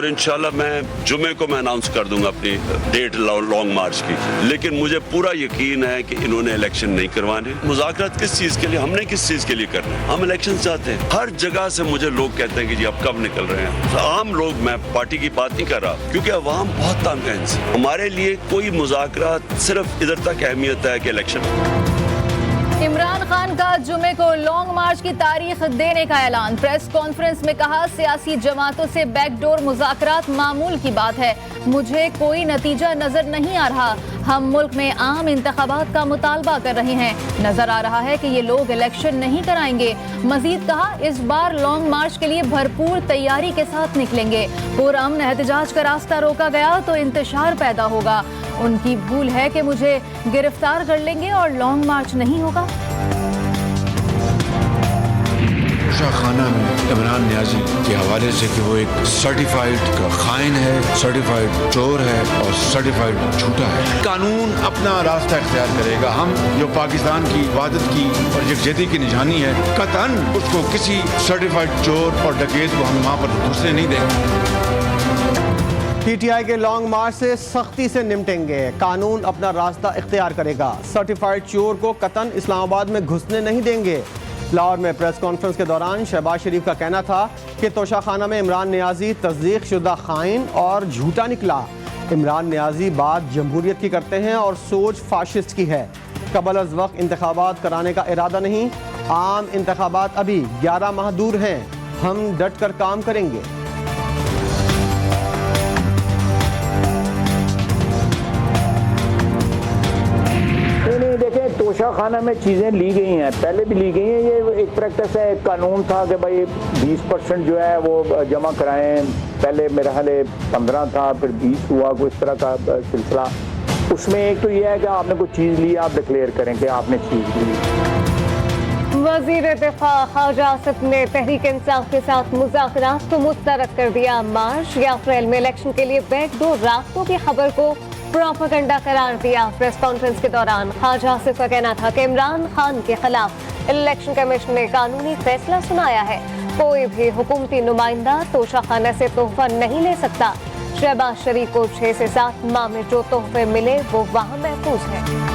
और इंशाल्लाह मैं जुमे को मैं अनाउंस कर दूंगा अपनी डेट लॉन्ग मार्च की। लेकिन मुझे पूरा यकीन है कि इन्होंने इलेक्शन नहीं करवाने। मुज़ाकरात किस चीज के लिए, हमने किस चीज के लिए करना है? हम इलेक्शन चाहते हैं। हर जगह से मुझे लोग कहते हैं कि जी अब कब निकल रहे हैं। आम लोग, मैं पार्टी की बात नहीं कर रहा, क्योंकि अवाम बहुत तंग है इनसे। हमारे लिए कोई मुज़ाकरात सिर्फ इधर तक अहमियत है कि इलेक्शन। इमरान खान का जुमे को लॉन्ग मार्च की तारीख देने का ऐलान। प्रेस कॉन्फ्रेंस में कहा, सियासी जमातों से बैकडोर मुज़ाकरात मामूल की बात है। मुझे कोई नतीजा नजर नहीं आ रहा। हम मुल्क में आम इंतखाबात का मुतालबा कर रहे हैं। नजर आ रहा है कि ये लोग इलेक्शन नहीं कराएंगे। मजीद कहा, इस बार लॉन्ग मार्च के लिए भरपूर तैयारी के साथ निकलेंगे। पुरअमन एहतजाज का रास्ता रोका गया तो इंतशार पैदा होगा। उनकी भूल है कि मुझे गिरफ्तार कर लेंगे और लॉन्ग मार्च नहीं होगा। खाना में इमरान नियाजी के हवाले से कि वो एक सर्टिफाइड खाइन है, सर्टिफाइड चोर है और सर्टिफाइड झूठा है। कानून अपना रास्ता इख्तियार करेगा। हम जो पाकिस्तान की वादत की और यकजहती की निशानी है, कतन उसको किसी सर्टिफाइड चोर और डकैत को हम वहाँ पर घुसने नहीं देंगे। पीटीआई के लॉन्ग मार्च से सख्ती से निपटेंगे। कानून अपना रास्ता इख्तियार करेगा। सर्टिफाइड चोर को कतन इस्लामाबाद में घुसने नहीं देंगे। लाहौर में प्रेस कॉन्फ्रेंस के दौरान शहबाज शरीफ का कहना था कि तोशाखाना में इमरान नियाजी तस्दीक शुदा खाइन और झूठा निकला। इमरान नियाजी बात जमहूरियत की करते हैं और सोच फाशिस्ट की है। कबल अज वक्त इंतखाबात कराने का इरादा नहीं। आम इंतखाबात अभी 11 माह दूर हैं। हम डट कर काम करेंगे। तोशाखाना में चीज़ें ली गई हैं, पहले भी ली गई हैं। ये एक प्रैक्टिस है, एक कानून था कि भाई 20% जो है वो जमा कराएं। पहले मेरा ख्याल 15 था, फिर 20 हुआ, कोई इस तरह का सिलसिला। उसमें एक तो ये है कि आपने कोई चीज़ ली, आप डिक्लेयर करें कि आपने चीज़ ली। वज़ीर दिफा ख्वाजा आसिफ ने तहरीक इंसाफ के साथ मुज़ाकरात को मुस्तरद कर दिया। मार्च या अप्रैल में इलेक्शन के लिए बैकडोर रास्तों की खबर को प्रोपेगेंडा करार दिया। प्रेस कॉन्फ्रेंस के दौरान ख्वाजा आसिफ का कहना था कि इमरान खान के खिलाफ इलेक्शन कमीशन ने कानूनी फैसला सुनाया है। कोई भी हुकूमती नुमाइंदा तोशाखाना से तोहफा नहीं ले सकता। शहबाज शरीफ को 6 से 7 माह में जो तोहफे मिले वो वहाँ महफूज है।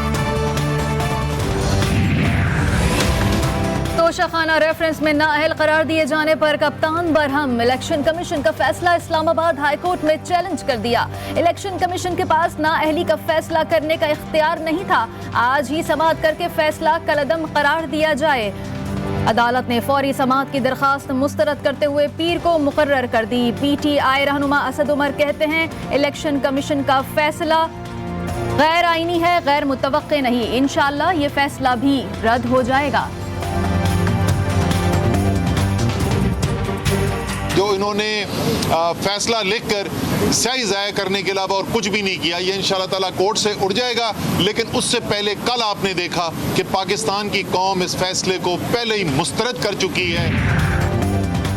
तोशाखाना रेफरेंस में नाअहल करार दिए जाने पर कप्तान बरहम। इलेक्शन कमीशन का फैसला इस्लामाबाद हाई कोर्ट में चैलेंज कर दिया। इलेक्शन कमीशन के पास नाअहली का फैसला करने का इख्तियार नहीं था। आज ही समाअत करके फैसला कलअदम करार दिया जाए। अदालत ने फौरी समाअत की दरखास्त मुस्तरद करते हुए पीर को मुकर्रर कर दी। पीटीआई रहनुमा असद उमर कहते हैं, इलेक्शन कमीशन का फैसला गैर आईनी है, गैर मुतवक्के नहीं। इंशाअल्लाह ये फैसला भी रद्द हो जाएगा। जो इन्होंने फैसला लिखकर स्याही ज़ाया करने के अलावा और कुछ भी नहीं किया, ये इंशाअल्लाह ताला कोर्ट से उड़ जाएगा। लेकिन उससे पहले कल आपने देखा कि पाकिस्तान की कौम इस फैसले को पहले ही मुस्तरद कर चुकी है।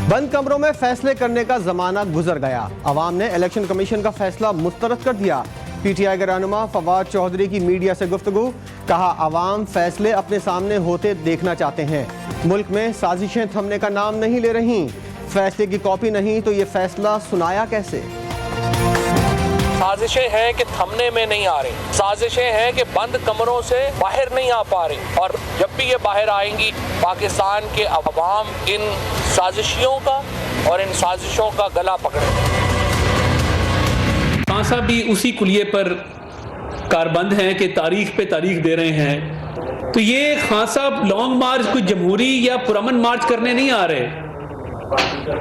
बंद कमरों में फैसले करने का जमाना गुजर गया। अवाम ने इलेक्शन कमीशन का फैसला मुस्तरद कर दिया। पीटीआई के रहनुमा फवाद चौधरी की मीडिया से गुफ्तगू। कहा, अवाम फैसले अपने सामने होते देखना चाहते हैं। मुल्क में साजिशें थमने का नाम नहीं ले रही। फैसले की कॉपी नहीं तो ये फैसला सुनाया कैसे? साजिशें हैं कि थमने में नहीं आ रही, साजिशें हैं कि बंद कमरों से बाहर नहीं आ पा रही। और जब भी ये बाहर आएंगी, पाकिस्तान के अवाम इन साजिशों का और इन साजिशों का गला पकड़ेंगे। खान साहब भी उसी कुलिये पर कारबंद हैं कि तारीख पे तारीख दे रहे हैं। तो ये खान साहब लॉन्ग मार्च कोई जमहूरी या पुरअमन मार्च करने नहीं आ रहे।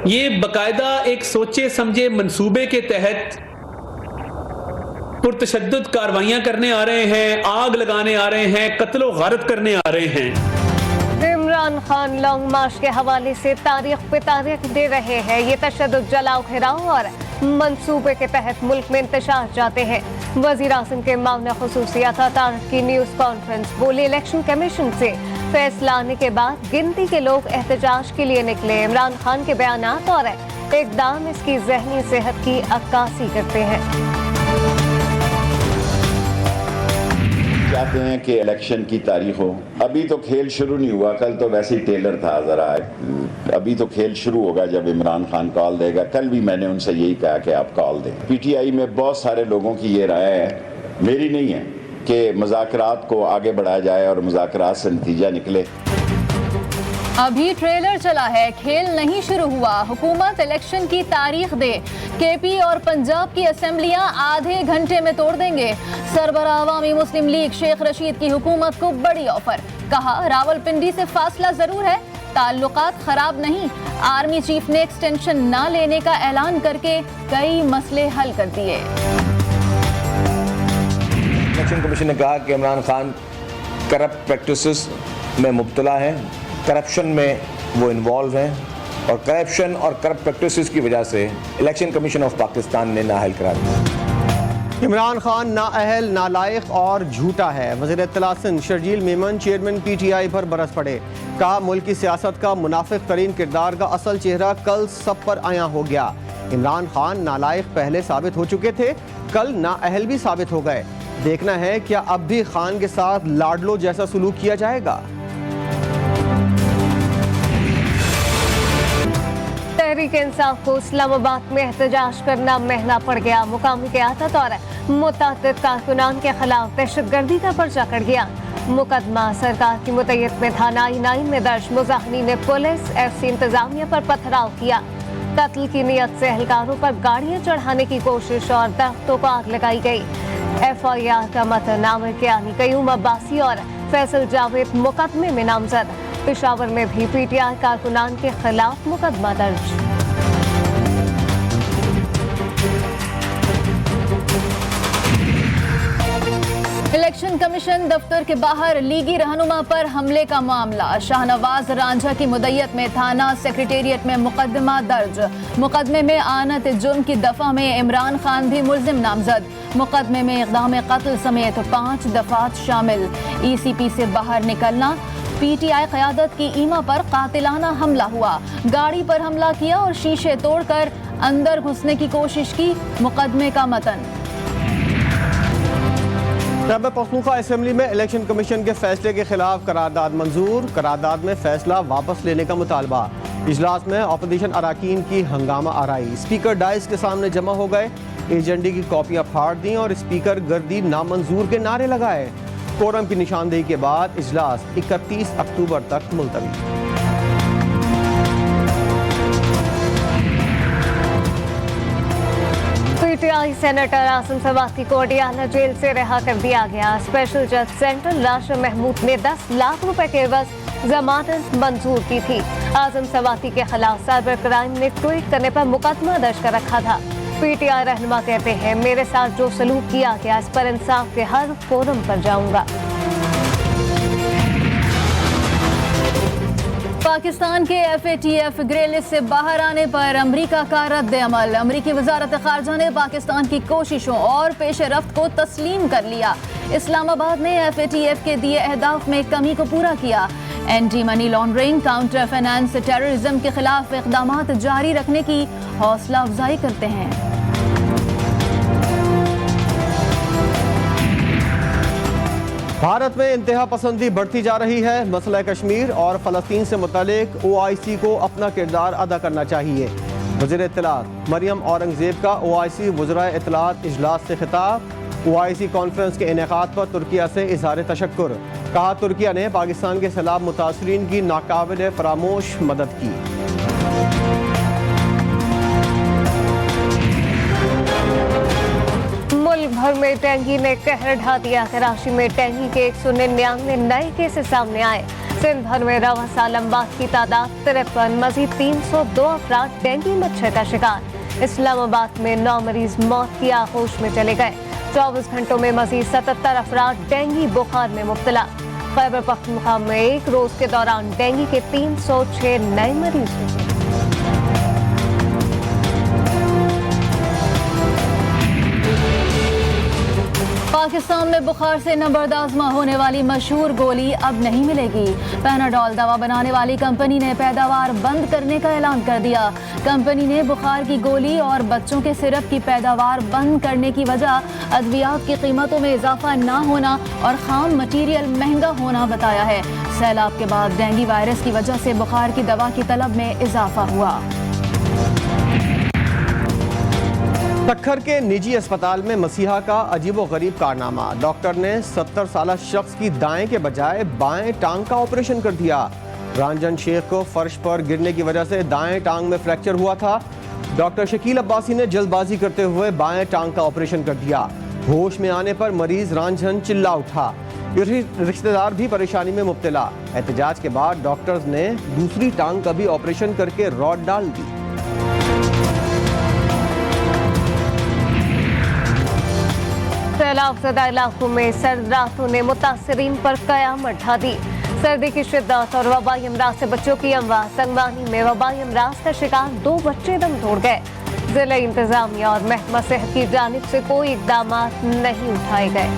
ये बकायदा एक सोचे समझे मंसूबे के तहत पुरतशद्दुद कार्रवाइयां करने आ रहे हैं, आग लगाने आ रहे हैं, कत्लो गारत करने आ रहे हैं। इमरान खान लॉन्ग मार्च के हवाले से तारीख पे तारीख दे रहे हैं। ये तशद्दुद, जलाओ, घिराव और मंसूबे के तहत मुल्क में इंतशार जाते हैं। वज़ीर आज़म के मामला खुसूसियात अतारत की न्यूज़ कॉन्फ्रेंस। बोले, इलेक्शन कमीशन से फैसला आने के बाद गिनती के लोग एहतजाज के लिए निकले। इमरान खान के बयानात और इकदाम इसकी ज़हनी सेहत की अक्कासी करते हैं। चाहते हैं कि इलेक्शन की तारीख हो। अभी तो खेल शुरू नहीं हुआ, कल तो वैसे ही टेलर था ज़रा। अभी तो खेल शुरू होगा जब इमरान खान कॉल देगा। कल भी मैंने उनसे यही कहा कि आप कॉल दें। PTI में बहुत सारे लोगों की ये राय है, मेरी नहीं है, कि मुज़ाकरात को आगे बढ़ाया जाए और मुज़ाकरात से नतीजा निकले। अभी ट्रेलर चला है, खेल नहीं शुरू हुआ। हुकूमत इलेक्शन की तारीख दे। KP और पंजाब की असेंबलियां आधे घंटे में तोड़ देंगे। सरबराह अवामी मुस्लिम लीग शेख रशीद की हुकूमत को बड़ी ऑफर। कहा रावलपिंडी से फासला जरूर है, ताल्लुकात खराब नहीं। आर्मी चीफ ने एक्सटेंशन ना लेने का ऐलान करके कई मसले हल कर दिए। इलेक्शन कमीशन ने कहा कि इमरान खान करप्ट प्रैक्टिसेस में मुब्तला हैं, करप्शन में वो इन्वॉल्व हैं और करप्शन और करप्ट प्रैक्टिसेस की वजह से इलेक्शन कमीशन ऑफ पाकिस्तान ने नाअहल करार दिया। इमरान खान नाअहल, नालायक और झूठा है। वज़ीर इत्तला सिंध शर्जील मेमन चेयरमैन PTI पर बरस पड़े। कहा मुल्क की सियासत का मुनाफिक तरीन किरदार का असल चेहरा कल सब पर आया हो गया। इमरान खान नालायक पहले साबित हो चुके थे, कल नाअहल भी साबित हो गए। देखना है क्या अब भी खान के साथ लाडलो जैसा सलूक किया जाएगा। तहरीक इंसाफ को इस्लामाबाद में एहतजाज करना महंगा पड़ गया। मुकामी क़यादत और मुतअद्दिद कारकुनान के खिलाफ दहशतगर्दी का पर्चा कट गया। मुकदमा सरकार की मुतय्यद में थाना I9 में दर्ज। मुज़ाहिरीन ने पुलिस FC इंतजामिया पर पथराव किया। कत्ल की नीयत से एहलकारों पर गाड़ियां चढ़ाने की कोशिश और दरख्तों को आग लगाई गई। FIR का मतन आमिर कियानी, कयूम अब्बासी और फैसल जावेद मुकदमे में नामजद। पेशावर में भी PTI कारकुनान के खिलाफ मुकदमा दर्ज। इलेक्शन कमीशन दफ्तर के बाहर लीगी रहनुमा पर हमले का मामला। शाहनवाज रांझा की मुद्दत में थाना सेक्रेटेरिएट में मुकदमा दर्ज। मुकदमे में आनत जुर्म की दफा में इमरान खान भी मुल्जिम नामजद। मुकदमे में इक़दाम कत्ल समेत 5 दफात शामिल। ECP से बाहर निकलना। PTI क़यादत की ईमा पर कातिलाना हमला हुआ। गाड़ी पर हमला किया और शीशे तोड़कर अंदर घुसने की कोशिश की। मुकदमे का मतन। खैबर पख्तूनख्वा असेंबली में इलेक्शन कमीशन के फैसले के खिलाफ करारदाद मंजूर। करारदाद में फैसला वापस लेने का मुतालबा। इजलास में अपोजिशन अराकीन की हंगामा आराई। स्पीकर डाइस के सामने जमा हो गए। एजेंडे की कॉपियां फाड़ दी और स्पीकर गर्दी नामंजूर के नारे लगाए। कोरम की निशानदेही के बाद इजलास 31 अक्टूबर तक मुलतवी। PTI सेनेटर आसिम सवाती को अडियाला जेल से रिहा कर दिया गया। स्पेशल जज सेंट्रल राशिद महमूद ने 10 लाख रुपए के एवज जमानत मंजूर की थी। आसिम सवाती के खिलाफ साइबर क्राइम ने ट्वीट करने पर मुकदमा दर्ज कर रखा था। PTI रहनुमा कहते हैं मेरे साथ जो सलूक किया गया इस पर इंसाफ के हर फोरम पर जाऊंगा। पाकिस्तान के FATF ग्रे लिस्ट से बाहर आने पर अमरीका का रद्द अमल। अमरीकी वजारत खारजा ने पाकिस्तान की कोशिशों और पेश रफ्त को तस्लीम कर लिया। इस्लामाबाद ने FATF के दिए अहदाफ में कमी को पूरा किया। Anti money laundering, counter finance, terrorism के खिलाफ इक़दामात जारी रखने की हौसला अफजाई करते हैं। भारत में इंतहा पसंदी बढ़ती जा रही है। मसला कश्मीर और फ़लस्तीन से मुतालिक OIC को अपना किरदार अदा करना चाहिए। वज़ीर इत्तलात मरियम औरंगज़ेब का OIC वज़राए इत्तलात इजलास से खिताब। OIC कॉन्फ्रेंस के इनेकाद पर तुर्किया से इज़हार तशक्कुर। कहा तुर्किया ने पाकिस्तान के सैलाब मुतासरीन की नाकाबिल फरामोश मदद की। मुल्क भर में डेंगू ने कहर ढा दिया। कराची में डेंगू के 199 नए केसेस सामने आए। सिंध भर में रवा साल अमवात की तादाद 53। मजीद 302 अफराद डेंगू मच्छर का शिकार। इस्लामाबाद में 9 मरीज मौत की आगोश में चले गए। 24 घंटों में मजीद 77 अफराद डेंगू बुखार में मुब्तला। खैबर पख्तूनख्वा में एक रोज के दौरान डेंगू के 306 नए मरीज हुए। पाकिस्तान में बुखार से नबरदाज़मा होने वाली मशहूर गोली अब नहीं मिलेगी। पैनाडोल दवा बनाने वाली कंपनी ने पैदावार बंद करने का ऐलान कर दिया। कंपनी ने बुखार की गोली और बच्चों के सिरप की पैदावार बंद करने की वजह अद्वियात की कीमतों में इजाफा ना होना और खाम मटीरियल महंगा होना बताया है। सैलाब के बाद डेंगू वायरस की वजह से बुखार की दवा की तलब में इजाफा हुआ। तखर के निजी अस्पताल में मसीहा का अजीबोगरीब कारनामा। डॉक्टर ने 70 साल शख्स की दाएं के बजाय बाएं टांग का ऑपरेशन कर दिया। रंजन शेख को फर्श पर गिरने की वजह से दाएं टांग में फ्रैक्चर हुआ था। डॉक्टर शकील अब्बासी ने जल्दबाजी करते हुए बाएं टांग का ऑपरेशन कर दिया। होश में आने पर मरीज रंजन चिल्ला उठा। रिश्तेदार भी परेशानी में मुब्तला। एहतजाज के बाद डॉक्टर्स ने दूसरी टांग का भी ऑपरेशन करके रॉड डाल दी। सैलाब ज़दा इलाकों में सर्द रातों ने मुतासरीन पर कयामत ढा दी। सर्दी की शिद्दत और वबाई अमराज से बच्चों की अमवा। संगवानी में वबाई अमराज का शिकार 2 बच्चे दम तोड़ गए। जिला इंतजामिया और महकमा सेहत की जानिब से कोई इकदाम नहीं उठाए गए।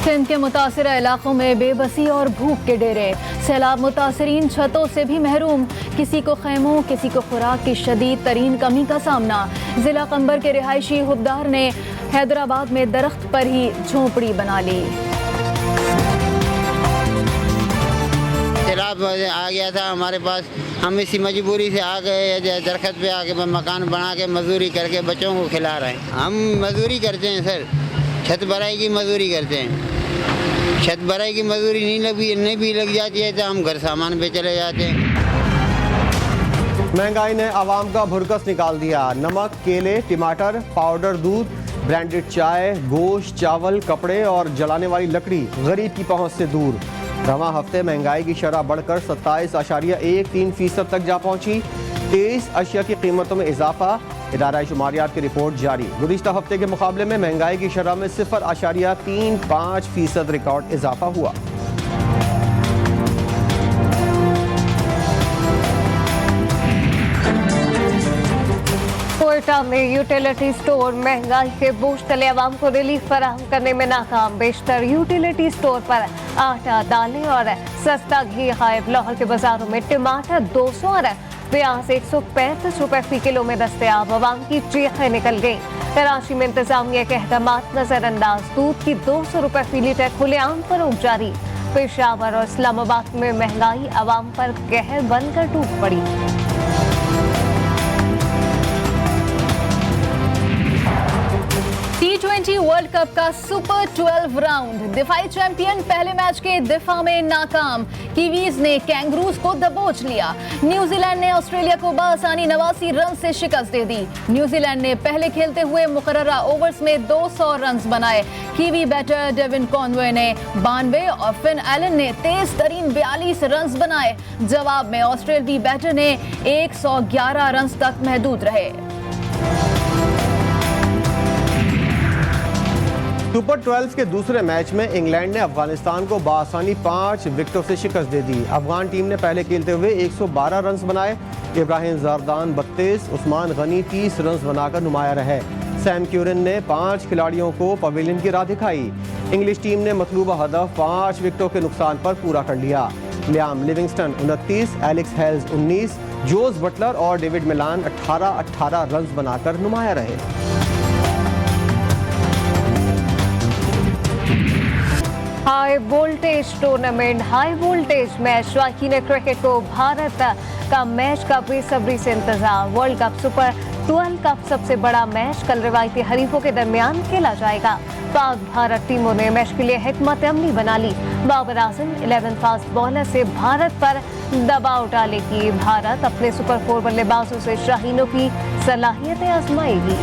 सिंध के मुतासिर इलाकों में बेबसी और भूख के डेरे। सैलाब मुतासरीन छतों से भी महरूम। किसी को खैमों, किसी को खुराक की शदीद तरीन कमी का सामना। जिला कंबर के रिहायशी हुक्मदार ने हैदराबाद में दरख्त पर ही झोंपड़ी बना ली। सैलाब आ गया था हमारे पास, हम इसी मजबूरी से आ गए। दरख्त पे आके मकान बना के मजदूरी करके बच्चों को खिला रहे हैं। हम मजदूरी करते हैं सर, छत भराई की मजदूरी करते हैं। छत भराई की मजदूरी नहीं भी लग जाती है तो हम घर सामान पे चले जाते हैं। महंगाई ने आवाम का भुरकस निकाल दिया। नमक, केले, टमाटर, पाउडर दूध, ब्रांडेड चाय, गोश्त, चावल, कपड़े और जलाने वाली लकड़ी गरीब की पहुंच से दूर। रवां हफ्ते महंगाई की शरह बढ़कर 27.13% तक जा पहुंची। 23 अशिया की कीमतों में इजाफा। इदारा शुमारियात की रिपोर्ट जारी। गुज़िश्ता हफ्ते के मुकाबले में महंगाई की शरह में 0.35% रिकॉर्ड इजाफा हुआ। कोयटा में यूटिलिटी स्टोर महंगाई के बोझ तले आवाम को रिलीफ फराहम करने में नाकाम। बेशतर यूटिलिटी स्टोर पर आटा, दालें और सस्ता घी गायब। लाहौर के बाजारों में टमाटर 200 और प्याज 135 रुपए फी किलो में दस्तयाब। आवाम की चीखें निकल गई। कराची में इंतजामिया के अहकामात नजरअंदाज। दूध की 200 रुपए फी लीटर खुलेआम फरोख्त जारी। पेशावर और इस्लामाबाद में महंगाई आवाम पर कहर बनकर टूट पड़ी। T20 वर्ल्ड कप का सुपर 12 राउंड। दिफाई चैंपियन पहले मैच के दिफा में नाकाम। कीवीज ने कैंगरूज को दबोच लिया। न्यूजीलैंड ने ऑस्ट्रेलिया को बासानी 89 रन से शिकस्त दे दी। न्यूजीलैंड ने पहले खेलते हुए मुकर्ररा ओवर्स में 200 रन बनाए। कीवी बैटर डेविन कॉनवे ने 92 और फिन एलन ने तेज तरीन 42 रन बनाए। जवाब में ऑस्ट्रेलियाई बैटर ने 111 रन तक महदूद रहे। सुपर 12 के दूसरे मैच में इंग्लैंड ने अफगानिस्तान को बासानी 5 विकेटों से शिकस्त दे दी। अफगान टीम ने पहले खेलते हुए 112 रन बनाए। इब्राहिम जरदान 32, उस्मान गनी 30 रन बनाकर नुमाया रहे। सैम क्यूरन ने 5 खिलाड़ियों को पवेलियन की राह दिखाई। इंग्लिश टीम ने मतलूबा हदफ 5 विकेटों के नुकसान पर पूरा कर लिया। Liam Livingstone 29, Alex Hales 19, Jos Buttler और डेविड मिलान 18 रन बनाकर नुमाया रहे। High voltage tournament, high voltage match. शौकीन क्रिकेट को भारत का मैच का बेसब्री से इंतजार। वर्ल्ड कप सुपर 12 का सबसे बड़ा मैच कल रिवायती हरीफों के दरमियान खेला जाएगा। पाक भारत टीमों ने मैच के लिए हिकमत अमली बना ली। बाबर आजम 11 फास्ट बॉलर से भारत पर दबाव डालेगी। भारत अपने सुपर 4 बल्लेबाजों से शाहीनों की सलाहियतें आजमाएगी।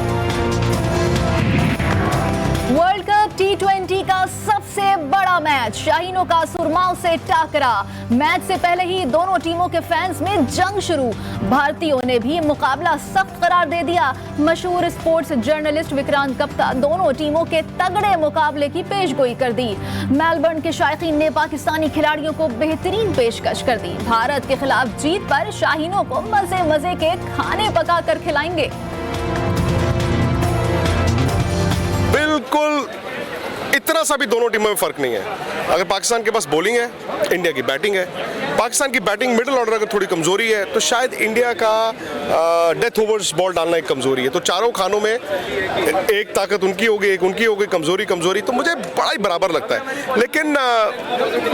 वर्ल्ड कप T20 का सबसे बड़ा मैच। शाहीनों का सुरमाओं से टाकरा। मैच से पहले ही दोनों टीमों के फैंस में जंग शुरू। भारतीयों ने भी मुकाबला सख्त करार दे दिया। मशहूर स्पोर्ट्स जर्नलिस्ट विक्रांत गुप्ता दोनों टीमों के तगड़े मुकाबले की पेशगोई कर दी। मेलबर्न के शायकीन ने पाकिस्तानी खिलाड़ियों को बेहतरीन पेशकश कर दी। भारत के खिलाफ जीत पर शाहीनों को मजे मजे के खाने पका कर खिलाएंगे। बिल्कुल इतना सा भी दोनों टीमों में फ़र्क नहीं है। अगर पाकिस्तान के पास बॉलिंग है, इंडिया की बैटिंग है। पाकिस्तान की बैटिंग मिडिल ऑर्डर अगर थोड़ी कमज़ोरी है तो शायद इंडिया का डेथ ओवर्स बॉल डालना एक कमज़ोरी है। तो चारों खानों में एक ताकत उनकी होगी, एक उनकी होगी, कमज़ोरी तो मुझे बड़ा ही बराबर लगता है। लेकिन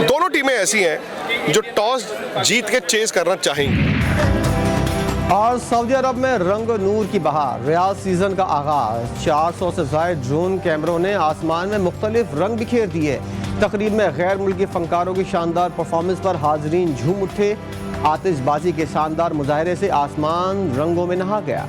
दोनों टीमें ऐसी हैं जो टॉस जीत के चेज़ करना चाहेंगी। और सऊदी अरब में रंग नूर की बहार, रियाज सीजन का आगाज। 400 से ज़ायद ड्रोन कैमरों ने आसमान में मुख्तलिफ रंग बिखेर दिए। तकरीब में गैर मुल्की फनकारों की शानदार परफॉर्मेंस पर हाजरीन झूम उठे। आतिशबाजी के शानदार मुजाहरे से आसमान रंगों में नहा गया।